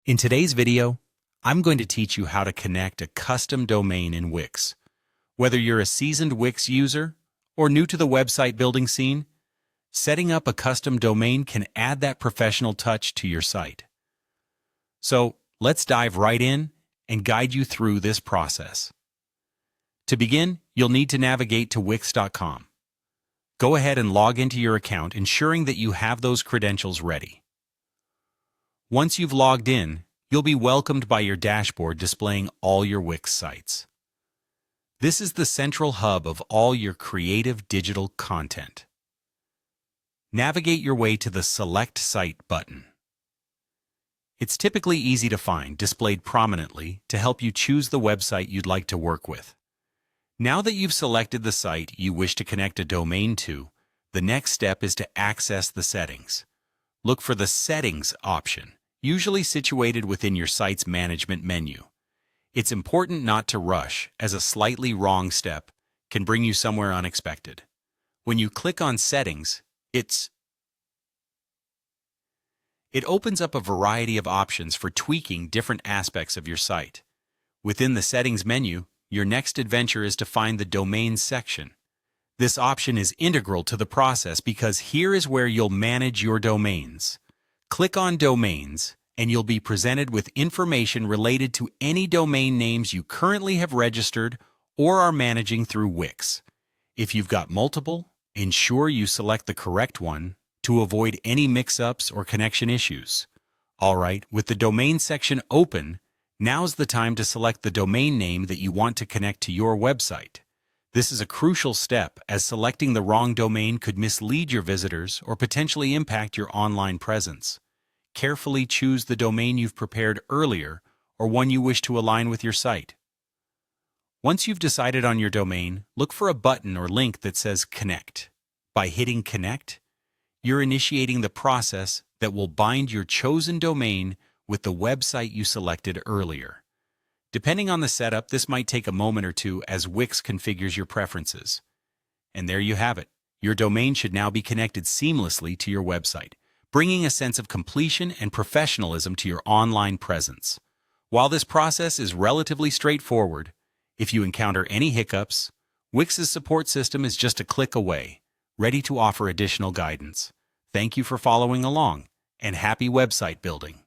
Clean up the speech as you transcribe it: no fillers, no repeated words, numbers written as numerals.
In today's video, I'm going to teach you how to connect a custom domain in Wix. Whether you're a seasoned Wix user or new to the website building scene, setting up a custom domain can add that professional touch to your site. So let's dive right in and guide you through this process. To begin, you'll need to navigate to Wix.com. Go ahead and log into your account, ensuring that you have those credentials ready. Once you've logged in, you'll be welcomed by your dashboard displaying all your Wix sites. This is the central hub of all your creative digital content. Navigate your way to the Select Site button. It's typically easy to find, displayed prominently, to help you choose the website you'd like to work with. Now that you've selected the site you wish to connect a domain to, the next step is to access the settings. Look for the Settings option, usually situated within your site's management menu. It's important not to rush, as a slightly wrong step can bring you somewhere unexpected. When you click on Settings, it opens up a variety of options for tweaking different aspects of your site. Within the Settings menu, your next adventure is to find the Domains section. This option is integral to the process because here is where you'll manage your domains. Click on Domains, and you'll be presented with information related to any domain names you currently have registered or are managing through Wix. If you've got multiple, ensure you select the correct one to avoid any mix-ups or connection issues. Alright, with the Domain section open, now's the time to select the domain name that you want to connect to your website. This is a crucial step, as selecting the wrong domain could mislead your visitors or potentially impact your online presence. Carefully choose the domain you've prepared earlier or one you wish to align with your site. Once you've decided on your domain, look for a button or link that says Connect. By hitting Connect, you're initiating the process that will bind your chosen domain with the website you selected earlier. Depending on the setup, this might take a moment or two as Wix configures your preferences. And there you have it. Your domain should now be connected seamlessly to your website, bringing a sense of completion and professionalism to your online presence. While this process is relatively straightforward, if you encounter any hiccups, Wix's support system is just a click away, ready to offer additional guidance. Thank you for following along, and happy website building.